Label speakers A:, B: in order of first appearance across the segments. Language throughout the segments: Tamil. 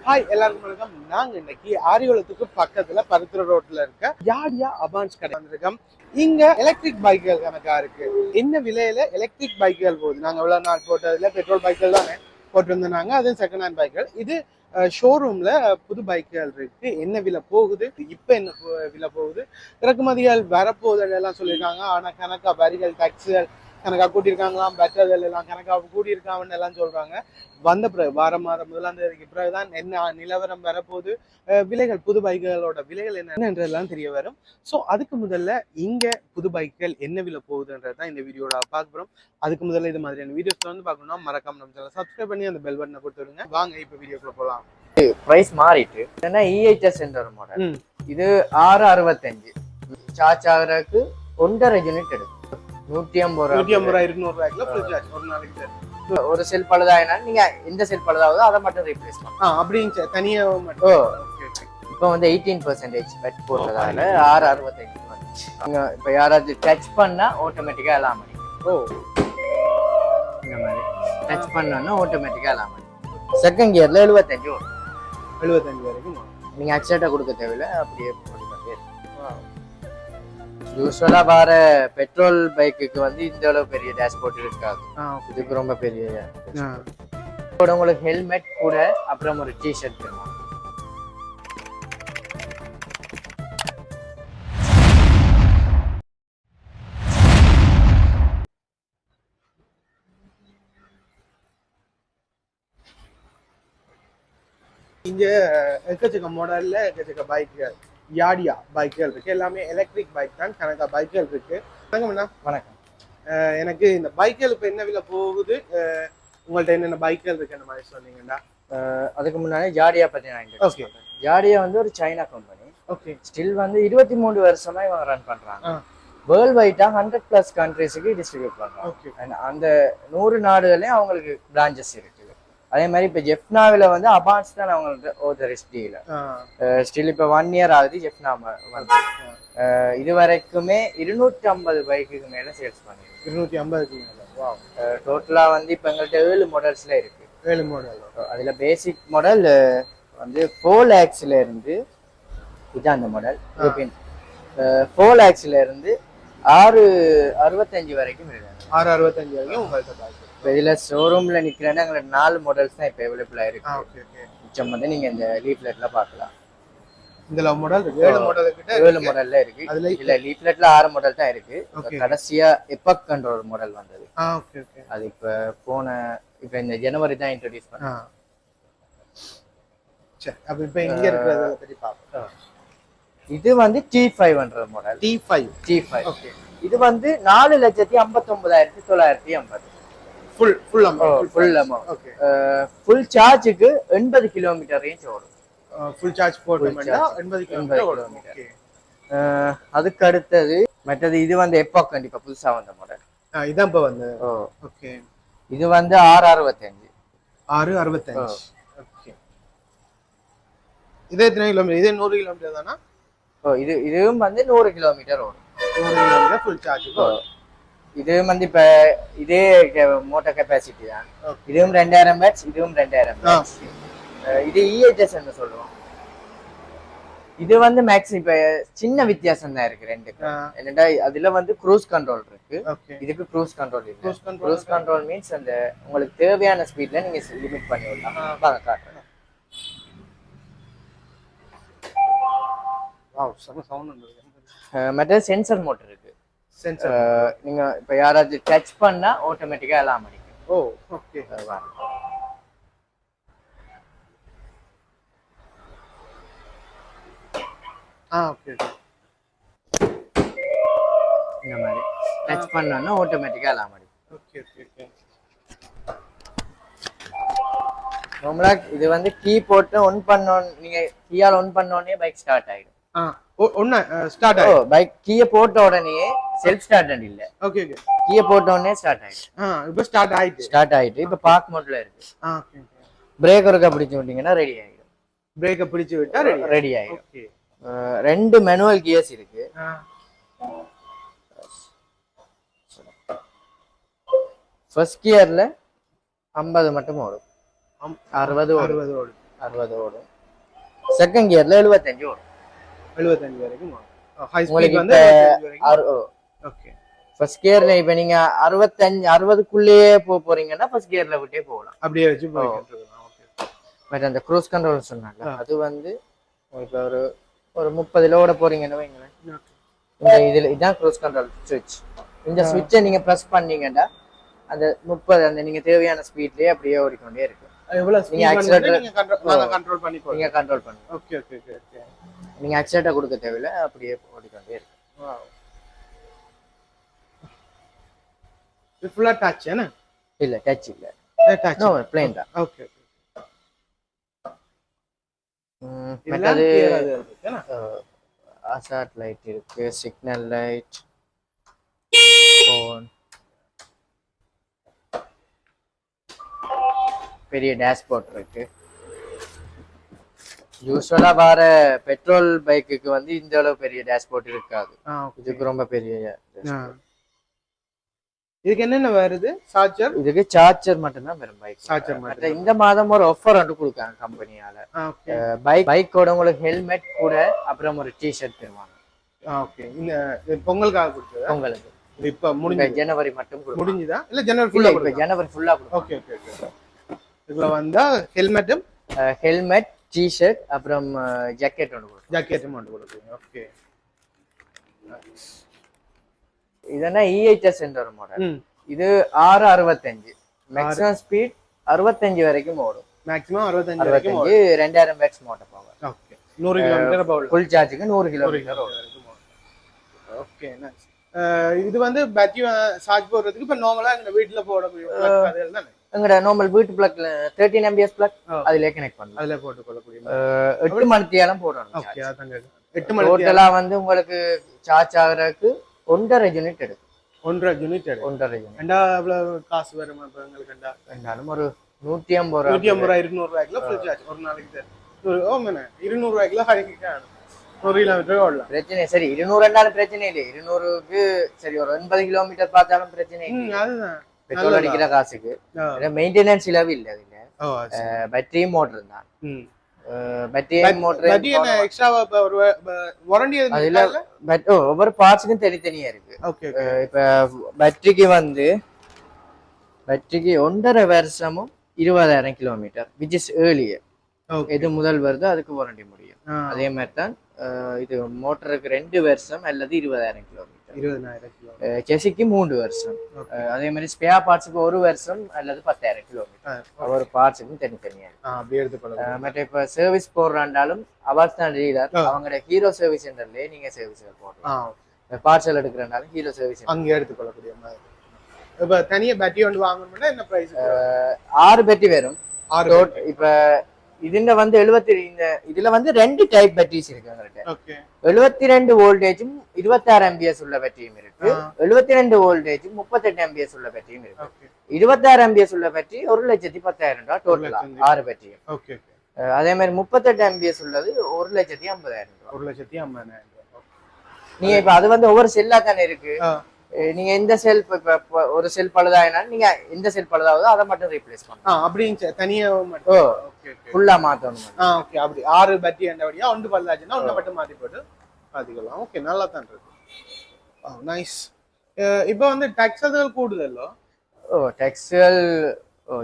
A: ஹாய் எல்லாருக்கும் வணக்கம். நாங்க இன்னைக்கு ஆரியோலத்துக்கு பக்கத்துல பருத்துற ரோட்ல இருக்க யாடியா அபான்ஸ் கடை வந்திருக்கோம். இங்க எலக்ட்ரிக் பைக்குகள் கணக்கா இருக்கு. என்ன விலையில எலக்ட்ரிக் பைக்குகள் போகுது? நாங்க எவ்வளவு நாள் போட்டதுல பெட்ரோல் பைக்குகள் தானே போட்டு வந்தாங்க. அது செகண்ட் ஹேண்ட் பைக்குகள். இது ஷோரூம்ல புது பைக்குகள் இருக்கு. என்ன விலை போகுது, இப்ப என்ன விலை போகுது, இறக்குமதிகள் வரப்போகுது எல்லாம் சொல்லியிருக்காங்க. ஆனா கணக்கா வரிகள் டாக்ஸுகள் கணக்கா கூட்டியிருக்காங்களாம், பெட்ரோல் எல்லாம் கணக்கா கூட்டியிருக்காங்கன்னு எல்லாம் சொல்றாங்க. வந்த பிறகு மாதம் 1 பிறகுதான் என்ன நிலவரம் வரப்போகுது, விலைகள் புது பைக்குகளோட விலைகள் என்னன்றதெல்லாம் தெரிய வரும். ஸோ அதுக்கு முதல்ல இங்க புது பைக்குகள் என்ன விலை போகுதுன்றதான் இந்த வீடியோட பார்க்க போறோம். அதுக்கு முதல்ல இது மாதிரியான வீடியோஸ் வந்து பார்க்கணும்னா மறக்காம நம்ம சேனலை சப்ஸ்கிரைப் பண்ணி அந்த பெல் பட்டனை கொடுத்துருங்க. வாங்க இப்போ வீடியோக்குள்ள போகலாம்.
B: பிரைஸ் மாறிட்டு ஏன்னா EHS என்ற ஒரு மாடல், இது 665 சார்ஜ் ஆகிறதுக்கு 1.5 யூனிட் எடுக்கும். 150
A: ரூபாய் 200 ரூபாய்க்குள்ள ஃபுல் சார்ஜ் ஒரு நாளைக்கு.
B: ஒரு செல் பழுதாயினா நீங்க எந்த செல் பழுதாவதோ அதை மட்டும் ரீப்ளேஸ் பண்ணலாம்.
A: அப்படிங்க தனியா மட்டும்.
B: இப்போ வந்து 18% பெட் போட்டதால 665 வந்துச்சு. நீங்க இப்போ யாராவது டச் பண்ணா ஆட்டோமேட்டிக்கா எல்லாம் அடிக்கும். இந்த மாதிரி டச் பண்ணா ஆட்டோமேட்டிக்கா எல்லாம் அடிக்கும். செகண்ட் கியர்ல 75 வரும்.
A: 75 வரைக்கும்
B: நீங்க அக்ஸேட்டா கொடுக்க தேவையில்லை, அப்படியே போட்டுக்கிட்டே. யூஸ்வலா வர பெட்ரோல் பைக்குக்கு வந்து இந்த அளவு பெரிய டேஷ்போர்ட் இருக்காது. இதுக்கு ரொம்ப பெரிய உங்களுக்கு ஹெல்மெட் கூட, அப்புறம் ஒரு டிஷர்ட் இருக்கும்.
A: இங்க எக்கச்சக்க மாடல்ல எக்கச்சக்க பைக்குகள், யாடியா பைக்குகள் இருக்கு. எல்லாமே எலக்ட்ரிக் பைக் தான். கணக்கா பைக்குகள் இருக்கு. வணக்கம்.
B: வணக்கம்.
A: எனக்கு இந்த பைக்குகள் இப்ப என்ன விலை போகுது, உங்கள்ட்ட என்னென்ன பைக்குகள் இருக்கு அந்த மாதிரி சொன்னீங்கன்னா?
B: அதுக்கு முன்னாடி ஜாடியா பத்தி நான் ஜாடியா வந்து ஒரு சைனா கம்பெனி.
A: ஓகே.
B: ஸ்டில் வந்து 23 வருஷமா இவங்க ரன் பண்றாங்க. வேர்ல்ட் வைட்டா 100+ கண்ட்ரிஸுக்கு டிஸ்ட்ரிபியூட் பண்றாங்க. அந்த 100 நாடுகளையும் அவங்களுக்கு பிரான்ச்சஸ் இருக்கு. அதே மாதிரி இப்போ ஜெஃப்னாவில் வந்து அபான்ஸ் தான் அவங்களுக்கு ஓதரிஸ்ட் டீலர். ஸ்டில் இப்போ 1 இயர் ஆகுது ஜெஃப்னா வந்து. இது வரைக்குமே 250 பைக்குக்கு மேலே சேல்ஸ் பண்ணிருக்கு.
A: 250க்கு மேலே.
B: டோட்டலாக வந்து இப்போ எங்கள்கிட்ட 7 மாடல்ஸ்ல இருக்கு.
A: 7 மாடல்.
B: அதில் பேசிக் மாடல் வந்து 4 lakhsல இருந்து, இதுதான் அந்த மாடல். 4 lakhsல இருந்து 665 வரைக்கும் இருக்கு.
A: 665 வரைக்கும் உங்கள்கிட்ட பைக்.
B: இப்போ இதில் ஷோரூமில் நிற்கிறேன்னா எங்களுக்கு 4 மாடல்ஸ் தான் இப்போ அவைலபிளாக இருக்கு. மிச்சம் வந்து நீங்கள் இந்த லீஃப்லெட்ல பார்க்கலாம்.
A: இந்த மாடல் 7
B: மாடல்ல இருக்கு. அதுல இல்ல லீஃப்லெட்ல 6 மாடல் தான் இருக்கு. கடைசியா எபக் கண்ட்ரோல் மாடல் வந்தது. அது இப்ப இந்த ஜனவரி தான் இன்ட்ரோடியூஸ் பண்ணாங்க.
A: சரி, அப்ப இப்போ இங்க இருக்குறத பத்தி பாப்போம்.
B: இது வந்து T500 மாடல். T5.
A: ஓகே.
B: இது வந்து 4,59,950. Full amount. ஓகே. ஃபுல் சார்ஜுக்கு 80 கிலோமீட்டர் ரேஞ்ச் ஓடும்.
A: ஃபுல் சார்ஜ் போட்டோம்னா 80 கிலோமீட்டர். ஓகே.
B: அதுக்கு அடுத்தது மற்றது இது வந்து எப்பாக் கண்டிப்பா புதுசா வந்த மாடல்.
A: இதான் இப்ப வந்து. ஓகே.
B: இது வந்து 665.
A: 665. ஓகே. இது எத்தனை கிலோமீட்டர்? இது 100 கிலோமீட்டர் தானா?
B: இதுவும் வந்து 100 கிலோமீட்டர் ஓடும்.
A: 100 கிலோமீட்டர் ஃபுல் சார்ஜ்.
B: இது வந்து இப்ப இதே மோட்டர் கெப்பாசிட்டி தான். இதுவும் 2000 வாட்ஸ், இதுவும் 2000 வாட்ஸ். இது EHS ன்னு சொல்லுவோம். இது வந்து மேக்ஸ் இப்ப சின்ன வித்தியாசம் தான் இருக்கு ரெண்டுக்கு. என்னடா அதுல வந்து க்ரூஸ் கண்ட்ரோல் இருக்கு, இதுக்கு க்ரூஸ் கண்ட்ரோல் இல்ல. க்ரூஸ் கண்ட்ரோல் மீன்ஸ் அந்த உங்களுக்கு தேவையான ஸ்பீட்ல நீங்க லிமிட் பண்ணி விடலாம். வாங்க காட்டுறேன்.
A: வாவ், சம சவுண்ட் வந்தது.
B: மற்ற சென்சர் மோட்டர் இருக்கு. சென்சர் நீங்க இப்ப யாராவது டச் பண்ணா ஆட்டோமேட்டிக்கா அலார்ம் அடிக்கும்.
A: ஓ, ஓகே. ஓகே.
B: இந்த மாதிரி டச் பண்ணா ஆட்டோமேட்டிக்கா அலார்ம் அடிக்கும்.
A: ஓகே.
B: நார்மலா இது வந்து கீ போட்டு ஆன் பண்ணோம், நீங்க கீயால ஆன் பண்ணோனே பைக் ஸ்டார்ட் ஆயிடும்.
A: ஸ்டார்ட் ஆயிடும்.
B: பைக் கீயை போட்ட உடனே செல்ஃப் ஸ்டார்ட் இல்ல.
A: ஓகே.
B: கீயை போட்ட உடனே ஸ்டார்ட் ஆயிடும்.
A: இப்போ ஸ்டார்ட் ஆயிட்டு
B: இப்போ பார்க் மோட்ல இருக்கு.
A: ஓகே.
B: பிரேக் ஒருக்கா பிடிச்சு விட்டீங்கன்னா ரெடி ஆயிடும்.
A: பிரேக்கை பிடிச்சு விட்டா
B: ரெடி ஆயிடும். ஓகே. 2 மேனுவல் கியர்ஸ் இருக்கு. ஃபர்ஸ்ட் கியர்ல 50 மட்டும் ஓடும். 60 ஓடும். 60 ஓடும். செகண்ட் கியர்ல 75 ஓடும்.
A: 75 வரைக்கும் ஹை
B: உங்களுக்கு
A: ஸ்பீட் வந்து
B: இப்ப
A: 75 வரைக்கும். ஓகே.
B: ஃபர்ஸ்ட் கியர்ல இப்ப நீங்க 65 60க்குள்ளேயே போறீங்கன்னா ஃபர்ஸ்ட் கியர்ல விட்டே போகலாம்.
A: அப்படியே வச்சு போயிட்டு இருக்கலாம். ஓகே.
B: பட் அந்த க்ரூஸ் கண்ட்ரோல் சொன்னாங்க அது வந்து இப்ப ஒரு 30 ஓட போறீங்கன்னு வைங்களேன். இந்த இதுல இதான் க்ரூஸ் கண்ட்ரோல் சுவிட்ச். இந்த சுவிட்சை நீங்க பிரஸ் பண்ணீங்கன்னா அந்த 30 அந்த நீங்க தேவையான ஸ்பீட்லயே அப்படியே ஓடிக்கொண்டே இருக்கு.
A: எவ்வளவு ஸ்பீட் நீங்க கண்ட்ரோல் பண்ணி போறீங்க.
B: நீங்க கண்ட்ரோல் பண்ணுங்க.
A: Okay okay okay okay.
B: நீங்க ஆக்சிலேட்டர் கொடுக்க தேவையில்ல, அப்படியே ஓடிக்கொண்டே இருக்கு.
A: வாவ். இது ஃபுல்லா டச் என்ன?
B: இல்ல டச் இல்ல.
A: டச்.
B: நோ ப்ளைன் தான்.
A: Okay okay.
B: மற்றது
A: என்ன?
B: அசார்ட் லைட் இருக்கு, சிக்னல் லைட், ஃபோன், பெரிய டேஷ்போர்ட் இருக்கு. யூஸ்வலா வர பெட்ரோல் பைக்குக்கு வந்து இந்த அளவு பெரிய டேஷ்போர்ட் இருக்காது. இதுக்கு ரொம்ப பெரிய.
A: இதுக்கு என்னென்ன வருது? சார்ஜர்.
B: இதுக்கு சார்ஜர் மட்டும் தான் வரும் பைக்.
A: சார்ஜர் மட்டும்.
B: இந்த மாதம் ஒரு ஆஃபர் வந்து கொடுக்காங்க கம்பெனியால. பைக்கோட உங்களுக்கு ஹெல்மெட் கூட அப்புறம் ஒரு டி-ஷர்ட் தருவாங்க.
A: ஓகே. இந்த பொங்கலுக்காக கொடுத்தது.
B: பொங்கலுக்கு
A: இப்ப முடிஞ்சு
B: ஜனவரி மட்டும்
A: முடிஞ்சுதா இல்ல ஜனவரி ஃபுல்லா?
B: இப்ப ஜனவரி ஃபுல்லா கொடுக்கும்.
A: Okay okay okay. இதுல வந்தா ஹெல்மெட்டும்
B: ஹெல்மெட், டி-ஷர்ட் அப்புறம் ஜாக்கெட் ஒன்று கொடுக்கும்.
A: ஜாக்கெட்டும் ஒன்று கொடுக்குறீங்க. ஓகே.
B: இதனா EHS என்ற ஒரு மாடல். இது 665 மேக்ஸிமம் ஸ்பீட் 65 வரைக்கும் ஓடும்.
A: மேக்ஸிமம் 65 வரைக்கும்
B: 2000 watts motor power.
A: Okay. 100 kilometre power.
B: Full சார்ஜுக்கு 100 கிலோமீட்டர் ஓடும்.
A: Okay nice. இது வந்து பேட்டரி சார்ஜ் போடுறதுக்கு இப்ப நார்மலா எங்க வீட்ல போடக்கூடிய பிளக் அதெல்லாம் தானே?
B: எங்கட நார்மல் வீட்டு பிளக்ல 13 amps பிளக் அதிலே கனெக்ட் பண்ணலாம்.
A: அதிலே போட்டு கொள்ளக்கூடிய
B: 8 மணித்தியாலம் போடணும்.
A: ஓகே அதாங்க 8 மணி
B: டோட்டலா வந்து உங்களுக்கு சார்ஜ் ஆகுறதுக்கு 1.5 யூனிட் எடுக்கும்.
A: 1.5 யூனிட் எடுக்கும்.
B: 1.5 யூனிட்.
A: ரெண்டா எவ்வளவு காசு வரும் இப்ப உங்களுக்கு?
B: ரெண்டாலும் ஒரு 150 ரூபாய்
A: 200 ரூபாய்க்குள்ள ஃபுல் சார்ஜ் ஒரு நாளைக்கு தரும். ஓமேனே 200 ரூபாய்க்குள்ள ஹைக்கிங்க 1 கிலோமீட்டர் ஓடலாம்.
B: பிரச்சனை சரி 200 ரெண்டாலும் பிரச்சனை இல்லை. 200க்கு சரி ஒரு 80 கிலோமீட்டர் பார்த்தாலும் பிரச்சனை இல்லை.
A: அதுதான்
B: பெட்ரோல் அடிக்கிற காசுக்கு. மெயின்டெனன்ஸ் செலவு இல்ல அதுல. பேட்டரி மோட்டர் தான். பேட்டரி மோட்டர்
A: என்ன எக்ஸ்ட்ரா ஒரு வாரண்டி
B: அதுல ஒவ்வொரு பார்ட்ஸ்க்கும் தனித்தனியா இருக்கு.
A: ஓகே.
B: இப்ப பேட்டரிக்கு வந்து பேட்டரிக்கு 1.5 வருஷமும் 20,000 கிலோமீட்டர் which is earlier. எது முதல் வருதோ அதுக்கு வாரண்டி முடியும். அதே மாதிரி தான் இது மோட்டருக்கு 2 வருஷம் அல்லது 20,000 கிலோமீட்டர்.
A: 20,000 கிலோமீட்டர்.
B: செசிக்கு 3 வருஷம். அதே மாதிரி ஸ்பேர் பார்ட்ஸ்க்கு 1 வருஷம் அல்லது 10,000 கிலோமீட்டர். ஒவ்வொரு பார்ட்ஸ்க்கும் தனித்தனியா
A: அப்படியே எடுத்துக்கலாம்.
B: மற்ற இப்ப சர்வீஸ் போடுறாண்டாலும் அவார்ட்ஸ் தான் டீலர் அவங்களோட ஹீரோ சர்வீஸ் சென்டர்லயே நீங்க சர்வீஸ் போடலாம். பார்சல் எடுக்கிறனாலும் ஹீரோ சர்வீஸ் அங்கே
A: எடுத்துக்கொள்ளக்கூடிய மாதிரி. இப்ப தனியா பேட்டரி ஒன்று வாங்கணும்னா என்ன பிரைஸ்?
B: 6 பேட்டரி வரும். இப்ப இதுல வந்து 70 இதுல வந்து 2 டைப் பேட்டரிஸ் இருக்கு எங்ககிட்ட.
A: ஓகே.
B: 72 வோல்டேஜும் 26 ஆம்பியர்ஸ் உள்ள பேட்டரியும் இருக்கு. 72 வோல்டேஜும் 38 ஆம்பியர்ஸ் உள்ள பேட்டரியும் இருக்கு. 26 ஆம்பியர்ஸ் உள்ள பேட்டரி 1,10,000 ரூபாய் டோட்டலா 6 பேட்டரியும்.
A: ஓகே.
B: அதே மாதிரி 38 ஆம்பியர்ஸ் உள்ளது 1,50,000 ரூபாய்.
A: 1,50,000.
B: நீங்க இப்ப அது வந்து ஒவ்வொரு செல்லா தானே இருக்கு. நீங்க எந்த செல் இப்ப ஒரு செல் பழுதாயினாலும் நீங்க எந்த செல் பழுதாவதோ அதை மட்டும் ரீப்ளேஸ் பண்ணலாம்.
A: அப்படிங்க தனியா மட்டும்.
B: ஓகே ஃபுல்லா மாத்தணும்.
A: ஓகே. அப்படி 6 பேட்டரி அண்டவடியா ஒன்று பழுதாச்சுன்னா ஒண்ணு மட்டும் மாத்தி போட்டு பாத்துக்கலாம். ஓகே நல்லா தான் இருக்கு. நைஸ். இப்போ வந்து டாக்ஸல் கூடுதல்லோ?
B: டாக்ஸல்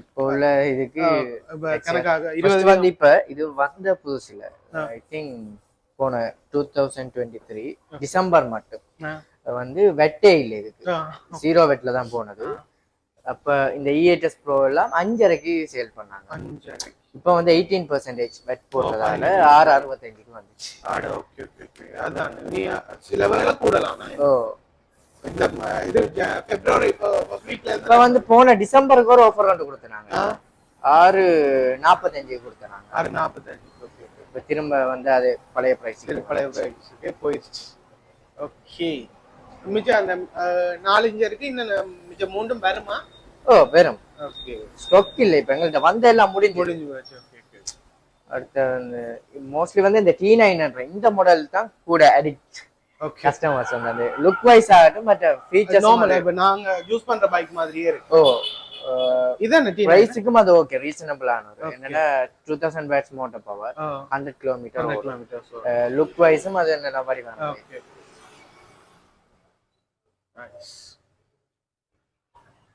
B: இப்போ உள்ள இதுக்கு
A: கணக்காக
B: 20 வந்து இப்ப இது வந்த புதுசுல ஐ திங்க் போன 2023 டிசம்பர் மட்டும் வந்து வெட்டே இல்லை. இதுக்கு 0 வெட்ல தான் போனது. அப்ப இந்த EHS Pro எல்லாம் 5.5க்கு சேல் பண்ணாங்க. இப்ப வந்து 18% வெட் போட்டதால 665க்கு வந்துச்சு.
A: Okay okay. அதான் நீ சில வேளை கூடலாம். இந்த இது பிப்ரவரி வீக்ல
B: இப்ப வந்து போன டிசம்பருக்கு ஒரு ஆஃபர் வந்து கொடுத்தாங்க. 645 கொடுத்தாங்க.
A: 645. ஓகே.
B: இப்ப திரும்ப வந்து அது பழைய பிரைஸ்க்கு
A: போயிடுச்சு. ஓகே. மிச்சம் அந்த 4 இருக்கு. இன்னும் மிச்சம் 3 வருமா?
B: வரும்.
A: ஓகே.
B: ஸ்டாக் இல்ல இப்ப எங்கள்ட்ட வந்த எல்லாம் முடிஞ்சு
A: போச்சு. Okay okay.
B: அடுத்து மோஸ்ட்லி வந்து இந்த T900 இந்த மாடல் தான் கூட அடிக்ட். ஓகே. கஸ்டமர்ஸ் வந்து லுக் வைஸ் ஆகட்டும் மற்ற ஃபீச்சர்ஸ்
A: நார்மலா இப்ப நாங்க யூஸ் பண்ற பைக் மாதிரியே இருக்கு. இதான T9
B: பிரைஸுக்கும் அது ஓகே ரீசனபிளான ஒரு என்னன்னா 2000 வாட்ஸ் மோட்டார் பவர் 100 கிலோமீட்டர் லுக் வைஸும் அது என்ன மாதிரி வேணும்.
A: Okay nice.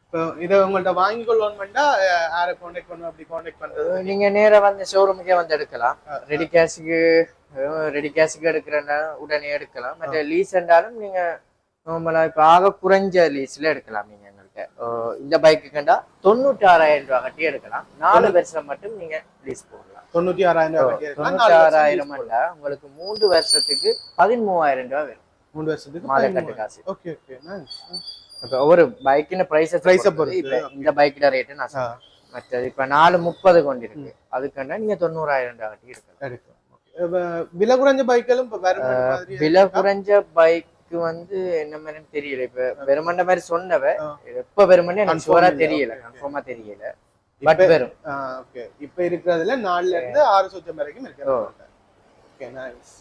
A: இப்போ இதை உங்கள்ட்ட வாங்கி கொள்ளணும்னா யாரை காண்டாக்ட் பண்ணணும், அப்படி காண்டாக்ட் பண்றது?
B: நீங்க நேரா வந்து ஷோரூமுக்கே வந்து எடுக்கலாம். ரெடி கேஷுக்கு எடுக்கிறேன்னா உடனே எடுக்கலாம். மற்ற லீஸ் என்றாலும் நீங்க நார்மலா இப்போ ஆக குறைஞ்ச லீஸ்ல எடுக்கலாம். நீங்க எங்கள்கிட்ட இந்த பைக்குக்குண்டா 96,000 ரூபாய் கட்டி எடுக்கலாம். 4 வருஷம் மட்டும் நீங்க லீஸ் போடலாம்.
A: 96,000
B: உங்களுக்கு 3 வருஷத்துக்கு 13,000 ரூபாய் வரும்.
A: 3 வருஷத்துக்கு
B: மாத கட்டு காசு.
A: Okay okay nice.
B: இப்போ ஒரு பைக்கின பிரைஸ்
A: பொறுத்து
B: இப்ப இந்த பைக்கோட ரேட்டு நான் சொல்றேன். மற்றது இப்ப 430 கொண்டு இருக்கு. அதுக்கண்டா நீங்க 90,000 ரூபாய் கட்டி எடுக்கலாம்.
A: விலை குறைஞ்ச பைக்களும்
B: விலை குறைஞ்ச பைக் வந்து என்ன மாதிரி தெரியல. இப்ப வெறுமண்ட மாதிரி சொன்னவ எப்ப வெறுமனே எனக்கு ஷுவரா தெரியல, கன்ஃபார்மா தெரியல. பட் வெறும்
A: ஓகே இப்ப இருக்கிறதுல 4ல இருந்து 6 சொச்சம் வரைக்கும் இருக்கு. Okay nice.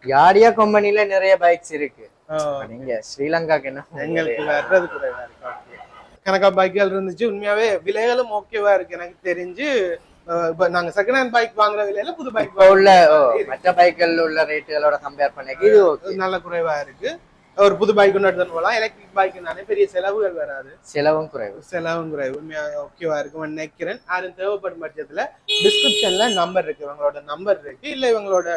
B: யாடியா கம்பெனில நிறைய பைக்ஸ் இருக்கு. நீங்க ஸ்ரீலங்காக்கு என்ன
A: எங்களுக்கு வர்றது குறைவா இருக்கு. கணக்கா பைக்குகள் இருந்துச்சு. உண்மையாவே விலைகளும் ஓகேவா இருக்கு எனக்கு தெரிஞ்சு. இப்ப நாங்க செகண்ட் ஹேண்ட் பைக் வாங்குற விலையில புது பைக்
B: உள்ள மற்ற பைக்குகள் உள்ள ரேட்டுகளோட கம்பேர் பண்ணி இது
A: நல்ல குறைவா இருக்கு. ஒரு புது பைக் ஒன்று எடுத்துட்டு போகலாம். எலக்ட்ரிக் பைக்குனாலே பெரிய செலவுகள் வராது, செலவும் குறைவு. உண்மையா ஓகேவா இருக்கும் நினைக்கிறேன். யாரும் தேவைப்படும் பட்சத்துல டிஸ்கிரிப்ஷன்ல நம்பர் இருக்கு, இவங்களோட நம்பர் இருக்கு. இல்ல இவங்களோட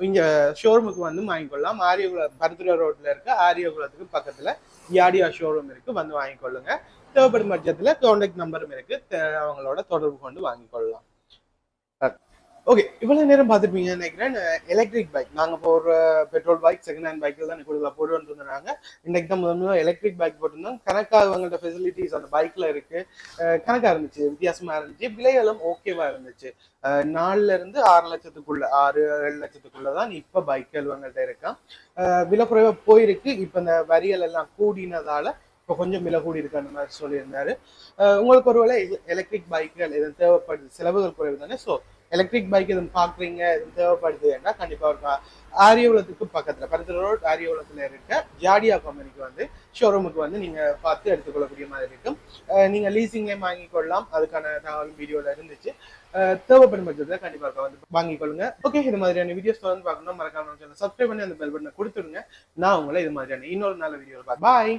A: இங்க ஷோரூமுக்கு வந்து வாங்கிக்கொள்ளலாம். ஆரியகுளம் பருத்துறை ரோட்ல இருக்க ஆரியகுளத்துக்கு பக்கத்துல யாடியா ஷோரூம் இருக்கு, வந்து வாங்கிக்கொள்ளுங்க. தேவைப்படும் பட்சத்துல கான்டாக்ட் நம்பரும் இருக்கு, அவங்களோட தொடர்பு கொண்டு வாங்கிக்கொள்ளலாம். ஓகே இவ்வளவு நேரம் பார்த்துருப்பீங்கன்னு நினைக்கிறேன். எலக்ட்ரிக் பைக் நாங்க இப்போ ஒரு பெட்ரோல் பைக் செகண்ட் ஹேண்ட் பைக்கில் தான் கூடுதலாக போட்டு இருந்தாங்க. இன்னைக்கு தான் முதல்ல எலக்ட்ரிக் பைக் போட்டிருந்தோம். கணக்காக அவங்கள்ட்ட ஃபெசிலிட்டிஸ் அந்த பைக்ல இருக்கு, கணக்காக இருந்துச்சு, வித்தியாசமா இருந்துச்சு. விலைகளும் ஓகேவா இருந்துச்சு. 4ல இருந்து 6 லட்சத்துக்குள்ள 6-7 லட்சத்துக்குள்ளதான் இப்ப பைக்குகள் அவங்கள்ட்ட இருக்கான். விலை குறைவா போயிருக்கு. இப்ப இந்த வரிகள் எல்லாம் கூடினதால இப்போ கொஞ்சம் விலை கூடி இருக்கு அந்த மாதிரி சொல்லியிருந்தாரு. உங்களுக்கு ஒருவேளை எலக்ட்ரிக் பைக்குகள் எதுவும் தேவைப்படுது, செலவுகள் குறைவு தானே. ஸோ எலக்ட்ரிக் பைக் எதுவும் பாக்குறீங்க, எதுவும் தேவைப்படுதுன்னா கண்டிப்பா ஒரு ஆரியகுளத்துக்கு பக்கத்துல பருத்துறை ரோட் ஆரியகுளத்துல இருக்க ஜாடியா கம்பெனிக்கு வந்து ஷோரூமுக்கு வந்து நீங்க பார்த்து எடுத்துக்கொள்ளக்கூடிய மாதிரி இருக்கும். நீங்க லீசிங்லேயும் வாங்கிக் கொள்ளலாம். அதுக்கான தகவல் வீடியோல இருந்துச்சு. தேவைப்படும் பட்சத்துல கண்டிப்பா வந்து வாங்கிக் கொள்ளுங்க. ஓகே இது மாதிரியான வீடியோஸ் வந்து பார்க்கணும் மறக்காம சப்ஸ்கிரைப் பண்ணி அந்த பெல் பட்டனை கொடுத்துடுங்க. நான் உங்களை இது மாதிரியான இன்னொரு நல்ல வீடியோவில் பார்ப்பேன். பாய்.